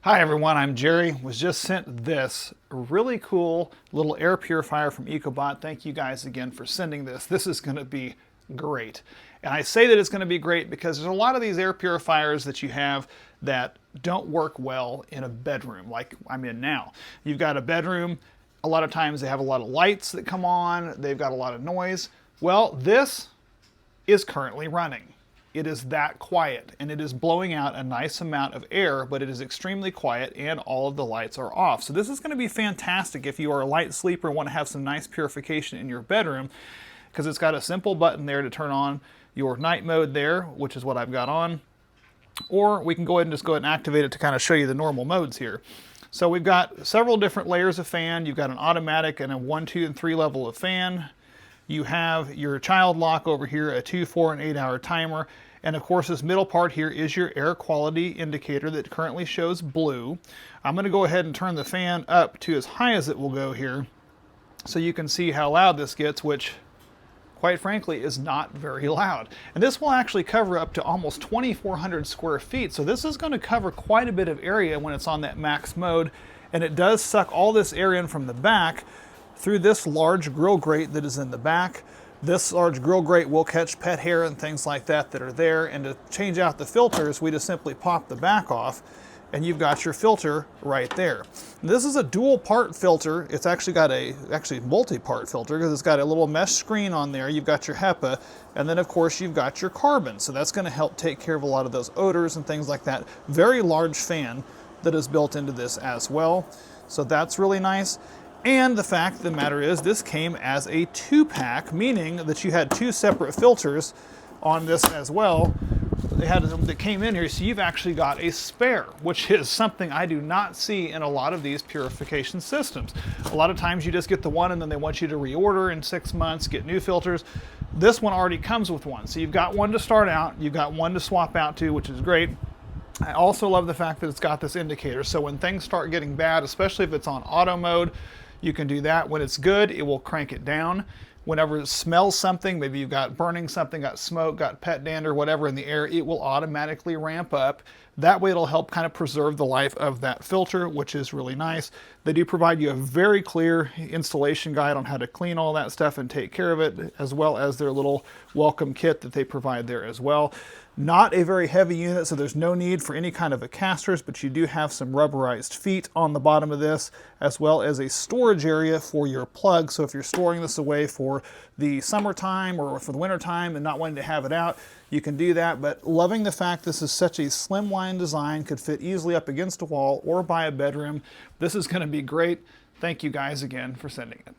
Hi everyone, I'm Jerry. Was just sent this really cool little air purifier from EOEBOT. Thank you guys again for sending this. This is going to be great. And I say that it's going to be great because there's a lot of these air purifiers that you have that don't work well in a bedroom like I'm in now. You've got a bedroom, a lot of times they have a lot of lights that come on, they've got a lot of noise. Well, this is currently running. It is that quiet, and it is blowing out a nice amount of air, but it is extremely quiet and all of the lights are off. So this is going to be fantastic if you are a light sleeper and want to have some nice purification in your bedroom, because it's got a simple button there to turn on your night mode there, which is what I've got on. Or we can go ahead and activate it to kind of show you the normal modes here. So we've got several different layers of fan. You've got an automatic and a 1, 2, and 3 level of fan. You have your child lock over here, a 2, 4, and 8 hour timer. And of course, this middle part here is your air quality indicator that currently shows blue. I'm going to go ahead and turn the fan up to as high as it will go here so you can see how loud this gets, which quite frankly is not very loud. And this will actually cover up to almost 2,400 square feet. So this is going to cover quite a bit of area when it's on that max mode. And it does suck all this air in from the back through this large grill grate that is in the back. This large grill grate will catch pet hair and things like that that are there. And to change out the filters, we just simply pop the back off and you've got your filter right there. This is a dual part filter. It's actually got a multi-part filter because it's got a little mesh screen on there. You've got your HEPA, and then of course you've got your carbon. So that's going to help take care of a lot of those odors and things like that. Very large fan that is built into this as well. So that's really nice. And the fact of the matter is this came as a 2-pack, meaning that you had 2 separate filters on this as well. That came in here, so you've actually got a spare, which is something I do not see in a lot of these purification systems. A lot of times you just get the one and then they want you to reorder in 6 months, get new filters. This one already comes with one. So you've got one to start out, you've got one to swap out to, which is great. I also love the fact that it's got this indicator. So when things start getting bad, especially if it's on auto mode, you can do that. When it's good, it will crank it down. Whenever it smells something, maybe you've got burning something, got smoke, got pet dander, whatever in the air, it will automatically ramp up. That way it'll help kind of preserve the life of that filter, which is really nice. They do provide you a very clear installation guide on how to clean all that stuff and take care of it, as well as their little welcome kit that they provide there as well. Not a very heavy unit, so there's no need for any kind of a casters, but you do have some rubberized feet on the bottom of this, as well as a storage area for your plug. So if you're storing this away for the summertime or for the wintertime and not wanting to have it out, you can do that. But loving the fact this is such a slimline design, could fit easily up against a wall or by a bedroom. This is going to be great. Thank you guys again for sending it.